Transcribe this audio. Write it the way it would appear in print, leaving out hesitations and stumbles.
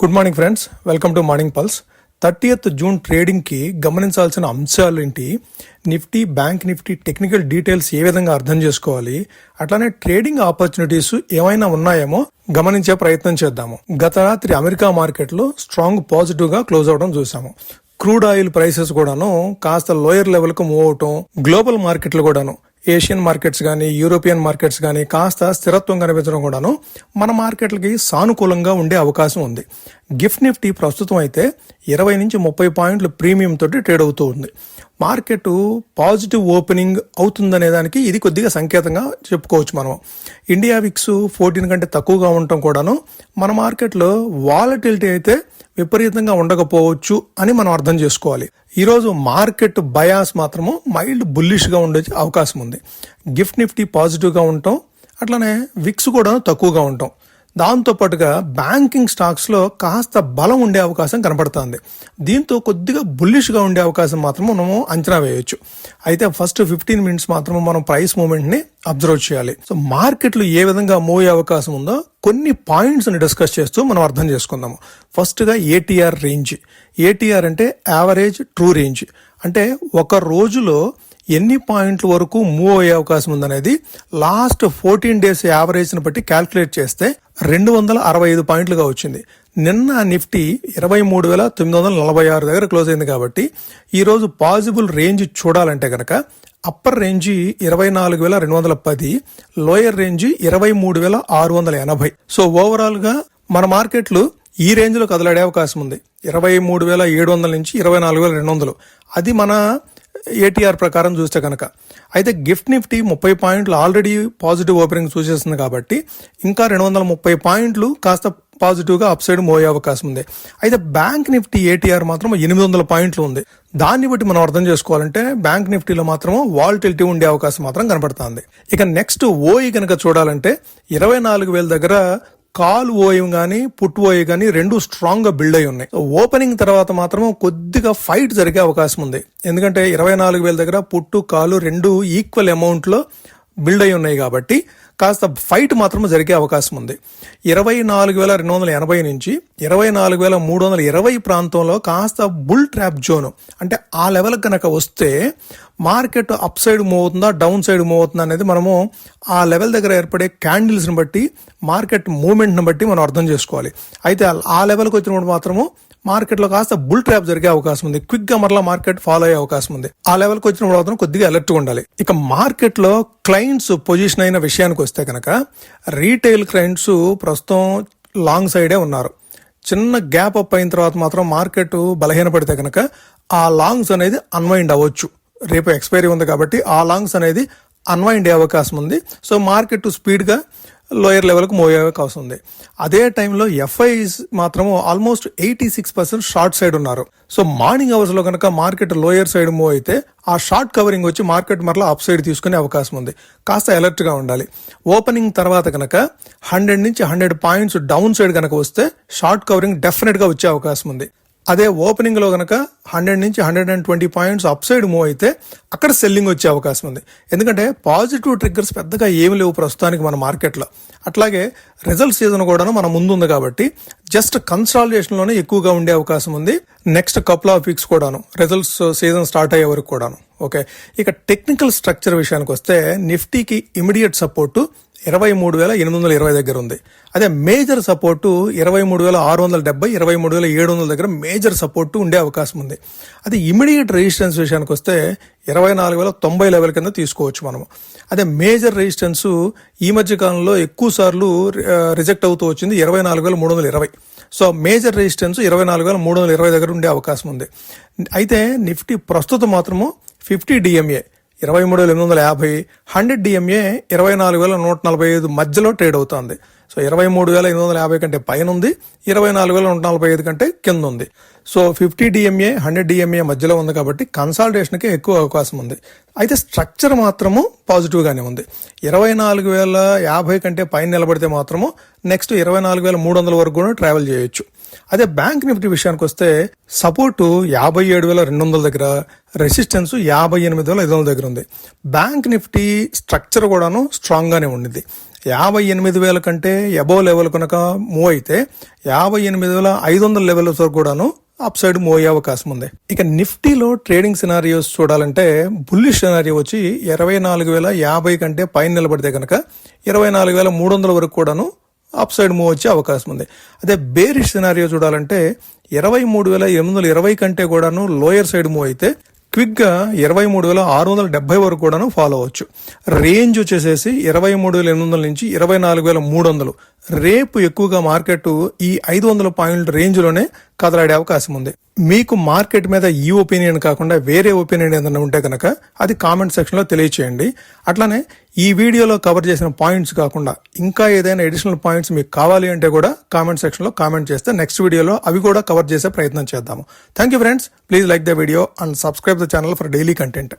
Good morning friends, welcome to morning pulse. 30th June ట్రేడింగ్కి గమనించాల్సిన అంశాలు ఏంటి, Nifty, bank Nifty technical details ఏ విధంగా అర్థం చేసుకోవాలి, అట్లానే ట్రేడింగ్ ఆపర్చునిటీస్ ఏమైనా ఉన్నాయేమో గమనించే ప్రయత్నం చేద్దాము. గత రాత్రి అమెరికా మార్కెట్లో స్ట్రాంగ్ పాజిటివ్ గా క్లోజ్ అవడం చూసాము. క్రూడ్ ఆయిల్ ప్రైసెస్ కూడాను కాస్త లోయర్ లెవెల్ కు మూవ్ అవటం, గ్లోబల్ మార్కెట్లు కూడాను ఏషియన్ మార్కెట్స్ కానీ యూరోపియన్ మార్కెట్స్ కానీ కాస్త స్థిరత్వం కనిపించడం కూడాను మన మార్కెట్లకి సానుకూలంగా ఉండే అవకాశం ఉంది. గిఫ్ట్ నిఫ్టీ ప్రస్తుతం అయితే 20 నుంచి 30 పాయింట్ల ప్రీమియం తోటి ట్రేడ్ అవుతూ ఉంది. మార్కెట్ పాజిటివ్ ఓపెనింగ్ అవుతుందనే దానికి ఇది కొద్దిగా సంకేతంగా చెప్పుకోవచ్చు. మనం ఇండియా విక్స్ 14 కంటే తక్కువగా ఉండటం కూడాను మన మార్కెట్లో వాలటిలిటీ అయితే విపరీతంగా ఉండకపోవచ్చు అని మనం అర్థం చేసుకోవాలి. ఈరోజు మార్కెట్ బయాస్ మాత్రము మైల్డ్ బుల్లిష్ గా ఉండే అవకాశం ఉంది. గిఫ్ట్ నిఫ్టీ పాజిటివ్ గా ఉండటం, అట్లానే విక్స్ కూడా తక్కువగా ఉండటం, దాంతో పాటుగా బ్యాంకింగ్ స్టాక్స్ లో కాస్త బలం ఉండే అవకాశం కనపడుతుంది. దీంతో కొద్దిగా బుల్లిష్ గా ఉండే అవకాశం మాత్రం మనము అంచనా వేయొచ్చు. అయితే ఫస్ట్ 15 మినిట్స్ మాత్రం మనం ప్రైస్ మూవ్మెంట్ ని అబ్జర్వ్ చేయాలి. సో మార్కెట్లు ఏ విధంగా మూవ్ అయ్యే అవకాశం ఉందో కొన్ని పాయింట్స్ ని డిస్కస్ చేస్తూ మనం అర్థం చేసుకుందాము. ఫస్ట్ గా ఏటీఆర్ రేంజ్. ఏటీఆర్ అంటే యావరేజ్ ట్రూ రేంజ్, అంటే ఒక రోజులో ఎన్ని పాయింట్ల వరకు మూవ్ అయ్యే అవకాశం ఉందనేది లాస్ట్ 14 డేస్ యావరేజ్ ని బట్టి క్యాల్కులేట్ చేస్తే 265 పాయింట్లుగా వచ్చింది. నిన్న నిఫ్టీ 23,946 దగ్గర క్లోజ్ అయింది. కాబట్టి ఈ రోజు పాజిబుల్ రేంజ్ చూడాలంటే కనుక upper range 24,210, lower range 23,680. So overall గా మన మార్కెట్లు ఈ రేంజ్ లో కదలాడే అవకాశం ఉంది. 23,700 నుంచి 24,200, అది మన ఏటీఆర్ ప్రకారం చూస్తే కనుక. అయితే గిఫ్ట్ నిఫ్టీ 30 పాయింట్లు ఆల్రెడీ పాజిటివ్ ఓపెనింగ్ చూసేస్తుంది కాబట్టి ఇంకా 230 పాయింట్లు కాస్త పాజిటివ్ గా అప్ సైడ్ మూవ్ అయ్యే అవకాశం ఉంది. అయితే బ్యాంక్ నిఫ్టీ ఏటీఆర్ మాత్రం 800 పాయింట్లు ఉంది. దాన్ని బట్టి మనం అర్థం చేసుకోవాలంటే బ్యాంక్ నిఫ్టీలో మాత్రం వాలటిలిటీ ఉండే అవకాశం మాత్రం కనపడుతుంది. ఇక నెక్స్ట్ ఓఈ కనుక చూడాలంటే 24,000 దగ్గర కాల్ ఓయి గానీ పుట్ ఓయి గానీ రెండు స్ట్రాంగ్ గా బిల్డ్ అయి ఉన్నాయి. ఓపెనింగ్ తర్వాత మాత్రం కొద్దిగా ఫైట్ జరిగే అవకాశం ఉంది. ఎందుకంటే 24,000 దగ్గర పుట్టు కాలు రెండు ఈక్వల్ అమౌంట్ లో బిల్డ్ అయి ఉన్నాయి కాబట్టి కాస్త ఫైట్ మాత్రం జరిగే అవకాశం ఉంది. 24,280 నుంచి 24,320 ప్రాంతంలో కాస్త బుల్ ట్రాప్ జోన్, అంటే ఆ లెవెల్ కనుక వస్తే మార్కెట్ అప్ సైడ్ మూవ్ అవుతుందా డౌన్ సైడ్ మూవ్ అవుతుందా అనేది మనము ఆ లెవెల్ దగ్గర ఏర్పడే క్యాండిల్స్ ని బట్టి మార్కెట్ మూవ్మెంట్ ని బట్టి మనం అర్థం చేసుకోవాలి. అయితే ఆ లెవెల్కి వచ్చినప్పుడు మాత్రము మార్కెట్ లో కాస్త బుల్ ట్రాప్ జరిగే అవకాశం ఉంది. క్విక్ గా మరలా మార్కెట్ ఫాలో అయ్యే అవకాశం ఉంది. ఆ లెవెల్ కి వచ్చినప్పుడు మాత్రం కొద్దిగా అలర్ట్ గా ఉండాలి. ఇక మార్కెట్ లో క్లయింట్స్ పొజిషన్ అయిన విషయానికి వస్తే కనుక రీటైల్ క్లయింట్స్ ప్రస్తుతం లాంగ్ సైడే ఉన్నారు. చిన్న గ్యాప్ అప్ అయిన తర్వాత మాత్రం మార్కెట్ బలహీనపడితే కనుక ఆ లాంగ్స్ అనేది అన్వైండ్ అవ్వచ్చు. రేపు ఎక్స్పైరీ ఉంది కాబట్టి ఆ లాంగ్స్ అనేది అన్వైండ్ అయ్యే అవకాశం ఉంది. సో మార్కెట్ స్పీడ్ గా లోయర్ లెవెల్ కు మూవ్ అయ్యే అవకాశం ఉంది. అదే టైంలో ఎఫ్ఐస్ మాత్రం ఆల్మోస్ట్ 86% షార్ట్ సైడ్ ఉన్నారు. సో మార్నింగ్ అవర్స్ లో కనుక మార్కెట్ లోయర్ సైడ్ మూవ్ అయితే ఆ షార్ట్ కవరింగ్ వచ్చి మార్కెట్ మరలా అప్ సైడ్ తీసుకునే అవకాశం ఉంది. కాస్త అలర్ట్ గా ఉండాలి. ఓపెనింగ్ తర్వాత కనుక 100 నుంచి 100 పాయింట్స్ డౌన్ సైడ్ కనుక వస్తే షార్ట్ కవరింగ్ డెఫినెట్ గా వచ్చే అవకాశం ఉంది. అదే ఓపెనింగ్ లో కనుక 100 నుంచి 120 పాయింట్స్ అప్ సైడ్ మూవ్ అయితే అక్కడ సెల్లింగ్ వచ్చే అవకాశం ఉంది. ఎందుకంటే పాజిటివ్ ట్రిగ్గర్స్ పెద్దగా ఏమి లేవు ప్రస్తుతానికి మన మార్కెట్లో. అట్లాగే రిజల్ట్ సీజన్ కూడా మన ముందు ఉంది కాబట్టి జస్ట్ కన్సాలిడేషన్ లోనే ఎక్కువగా ఉండే అవకాశం ఉంది. నెక్స్ట్ కపుల్ ఆఫ్ వీక్స్ కూడాను రిజల్ట్స్ సీజన్ స్టార్ట్ అయ్యే వరకు కూడాను. ఓకే, ఇక టెక్నికల్ స్ట్రక్చర్ విషయానికి వస్తే నిఫ్టీకి ఇమిడియట్ సపోర్టు 23,820 దగ్గర ఉంది. అదే మేజర్ సపోర్టు 23,670, 23,700 దగ్గర మేజర్ సపోర్టు ఉండే అవకాశం ఉంది. అదే ఇమీడియట్ రెసిస్టెన్స్ విషయానికి వస్తే 24,090 లెవెల్ కింద తీసుకోవచ్చు మనము. అదే మేజర్ రెసిస్టెన్స్ ఈ మధ్య కాలంలో ఎక్కువ సార్లు రిజెక్ట్ అవుతూ వచ్చింది 24,320. సో మేజర్ రెసిస్టెన్స్ 24,320 దగ్గర ఉండే అవకాశం ఉంది. అయితే నిఫ్టీ ప్రస్తుతం మాత్రము 50 డిఎంఏ 23,850, 100 డిఎంఏ 24,145 మధ్యలో ట్రేడ్ అవుతుంది. సో 23,850 కంటే పైన ఉంది, 24,145 కంటే కింద ఉంది. సో 50 డిఎంఏ 100 డిఎంఏ మధ్యలో ఉంది కాబట్టి కన్సాలిడేషన్ కి ఎక్కువ అవకాశం ఉంది. అయితే స్ట్రక్చర్ మాత్రము పాజిటివ్ గానే ఉంది. 24,050 కంటే పైన నిలబడితే మాత్రము నెక్స్ట్ 24,300 వరకు కూడా ట్రావెల్ చేయొచ్చు. అదే బ్యాంక్ నిఫ్టీ విషయానికి వస్తే సపోర్టు 57,200 దగ్గర, రెసిస్టెన్స్ 58,500 దగ్గర ఉంది. బ్యాంక్ నిఫ్టీ స్ట్రక్చర్ కూడాను స్ట్రాంగ్ గానే ఉండింది. 58,000 కంటే అబోవ్ లెవెల్ కనుక మూవ్ అయితే 58,500 లెవెల్ వరకు కూడాను అప్ సైడ్ మూవ్ అయ్యే అవకాశం ఉంది. ఇక నిఫ్టీలో ట్రేడింగ్ సినారియోస్ చూడాలంటే బుల్లిష్ సినారియో వచ్చి 24,050 కంటే పైన నిలబడితే కనుక 24,300 వరకు కూడాను అప్ సైడ్ మూవ్ వచ్చే అవకాశం ఉంది. అదే బేరిష్ సినారియో చూడాలంటే 23,820 కంటే కూడాను లోయర్ సైడ్ మూవ్ అయితే క్విక్ గా 23,670 వరకు కూడాను ఫాలో అవ్వచ్చు. రేంజ్ వచ్చేసేసి 23,800 నుంచి 24,300. రేపు ఎక్కువగా మార్కెట్ ఈ 500 పాయింట్ రేంజ్ లోనే కదలాడే అవకాశం ఉంది. మీకు మార్కెట్ మీద ఈ ఒపీనియన్ కాకుండా వేరే ఒపీనియన్ ఏదైనా ఉంటే కనుక అది కామెంట్ సెక్షన్ లో తెలియచేయండి. అట్లానే ఈ వీడియోలో కవర్ చేసిన పాయింట్స్ కాకుండా ఇంకా ఏదైనా అడిషనల్ పాయింట్స్ మీకు కావాలి అంటే కూడా కామెంట్ సెక్షన్ లో కామెంట్ చేస్తే నెక్స్ట్ వీడియోలో అవి కూడా కవర్ చేసే ప్రయత్నం చేద్దాము. Thank you friends. Please like the video and subscribe the channel for daily content.